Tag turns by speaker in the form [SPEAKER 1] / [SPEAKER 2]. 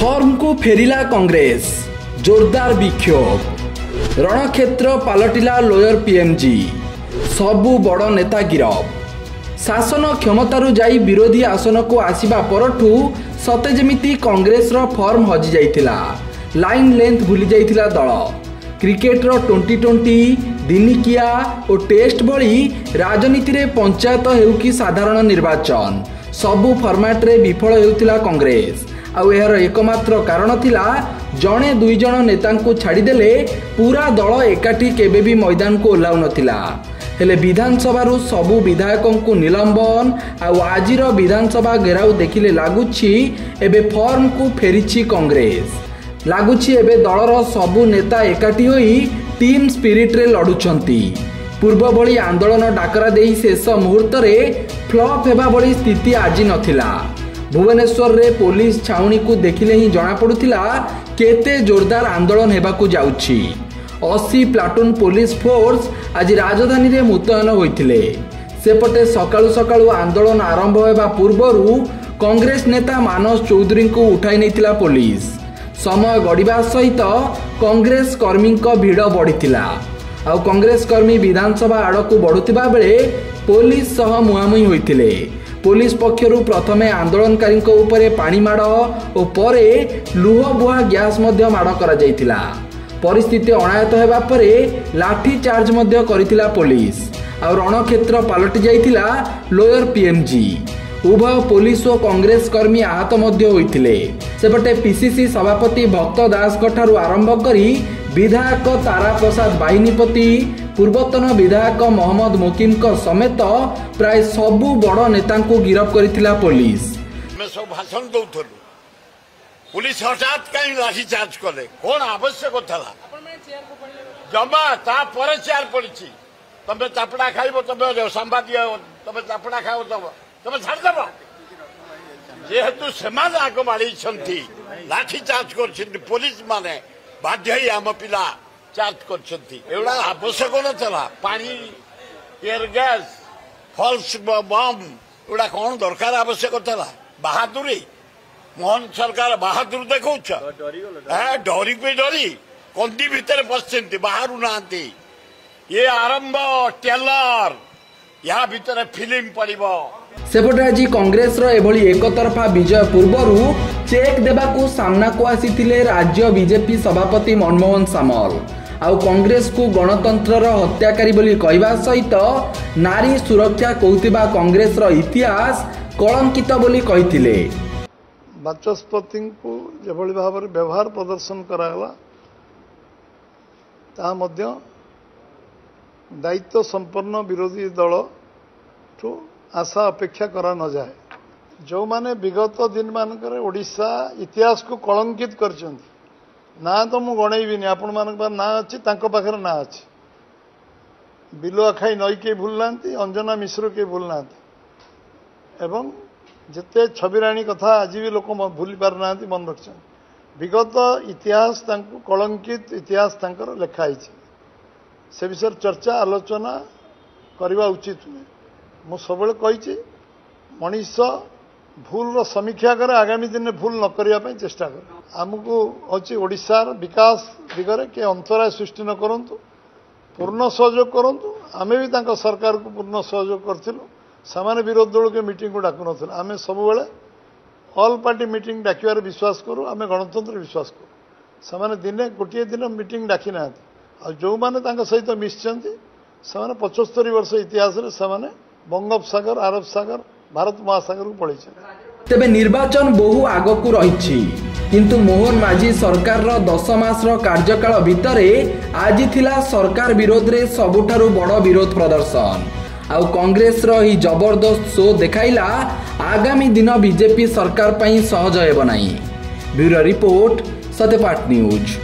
[SPEAKER 1] Form को फेरिला कांग्रेस जोरदार विक्षोभ रणक्षेत्र पलटिला लोयर पीएमजी सबु बड़ नेता गिरफ शासन क्षमतारू जाई विरोधी आसन को आसिबा परठू सते जेमिति कांग्रेस रो फॉर्म हजि जाइथिला लाइन लेंथ भूली जाइथिला दल क्रिकेट रो 2020 दिनिकिया और टेस्ट भली राजनीति रे पंचायत हेउ कि साधारण निर्वाचन सबु फॉर्मेट रे विफल हेउथिला कांग्रेस आउ एहर एकमात्र कारण थिला जणे दुई जण नेता को छाड़ीदेले पूरा दल एकाठी केबे भी मैदान को ओह्लाउ नथिला हेले विधानसभा सबु विधायकों को निलंबन आउ आजिर विधानसभा घेराउ देखिले लागुछि एबे फॉर्म को फेरिछि कांग्रेस लागुछि एबे दलर सबु नेता एकाठी होई टीम स्पिरिट रे लडुछंती पूर्व भली आंदोलन डाकरा देई शेष मुहूर्त रे फ्लॉप हेबा भली स्थिति आजि नथिला भुवनेश्वर रे पुलिस छाउनी को देखिले ही जना पड़ुथिला केते जोरदार आंदोलन हेबाकू जाउछि 80 प्लाटून पुलिस फोर्स आज राजधानी रे मुतयन होइथिले सेपटे सकाळु सकाळु आंदोलन आरंभ हेबा पूर्वरु कांग्रेस नेता मानस चौधरी को उठाई नैथिला पुलिस समय गड़िबा सहित कांग्रेस कर्मी को भीड़ बढ़िथिला आ कांग्रेस कर्मी विधानसभा आड़कू बढ़ुथिबा बेले पुलिस सह मुहामुही होइथिले पुलिस पक्षरु प्रथमे आंदोलनकारी उपरे पानी माड़ और परे लुह बुहा गैस माड़ करा जाइथिला परिस्थिति अणायत हेबा परे लाठी चार्ज मध्य करिथिला पुलिस और रणक्षेत्र पलटि जाइथिला लोयर पीएमजी उभय पुलिस और कांग्रेस कर्मी आहत मध्य होइथिले सेपटे पीसीसी सभापति भक्त दास ठारू आरंभ करी विधायक तारा प्रसाद बाहिनीपति पूर्वतन विधायक मोहम्मद मुकिम को समेत प्राय सबु बड़ नेता को गिरफ्त करिथिला पुलिस
[SPEAKER 2] सब भाषण दउथलु पुलिस हठात कहीं लाठी चार्ज कले कौन आवश्यक था जमा ता पर चेयर पड़ी तमे चापड़ा खाइब तमे संवाद तमे चापड़ा खाओ तमे छाड़ देव जेहेतु सेमान आग माड़ी लाठी चार्ज कर पुलिस माने बाध्य आम पिला चार्ज कर आवश्यक ना पानी एयर गैस फल्स बम एड़ा कौन दरकार आवश्यक था बहादुरी मोहन सरकार बहादुर देखौ डरी पे डरी कंदी भितर बसते बाहर ना ये आरंभ टेलर या भितर फिल्म पड़िबो
[SPEAKER 1] सेपटे आज कांग्रेस रो एभली एकतरफा विजय पूर्वरु चेक देबाकू सामना को आसीथिले राज्य बीजेपी सभापति मनमोहन सामल आउ कांग्रेस को गणतंत्र रो हत्याकारी बोली कहबा सहित नारी सुरक्षा कहउतिबा कांग्रेस रो इतिहास कलंकित बोली कहिथिले
[SPEAKER 3] बाचस्पति को जेभली भाव व्यवहार प्रदर्शन कराला ता मध्य दायित्व संपन्न विरोधी दल ठू आशा अपेक्षा करा न जाए जो माने विगत दिन मानकर ओडिशा इतिहास को कलंकित कर ना तो मु गणेबी आपण मान ना अच्छी पाखे ना अच्छी बिलुआ खाई नई के भूल ना अंजना मिश्र के भूल ना एवं जिते छबिराणी कथा आज भी लोक भूली पार ना मन रख विगत इतिहास कलंकित इतिहास लिखाई से विषय चर्चा आलोचना करवा उचित नुहे मु सब कही मनीष भूल समीक्षा करे आगामी दिन में भूल न करने चेष्टा कर आमको हूँ ओडिशार विकास दिगरे के अंतराय सृष्टि न करूँ पूर्ण सहयोग करूँ आमे भी सरकार को पूर्ण सहयोग करूँ सामान्य विरोध दल के मीटिंग को डाकु न आम सब ऑल पार्टी मीटिंग डाकिबार विश्वास करूँ आम गणतंत्र विश्वास करूँ से दिने गोटे दिन मीटिंग डाकी ना जो मैंने सहित मिशिंट से 75 वर्ष इतिहास से बंगोपसागर अरब सागर भारत महासागर को पड़े
[SPEAKER 1] तेबे निर्वाचन बहु आगकू रही किंतु मोहन माझी सरकार 10 मास कार्यकाल भितरे आज थिला सरकार विरोध रे सबुठारु बड़ विरोध प्रदर्शन आउ कांग्रेस री जबरदस्त शो देखाइला आगामी दिन बीजेपी सरकार पई सहज हेब नाही। Bureau report Satyapath news.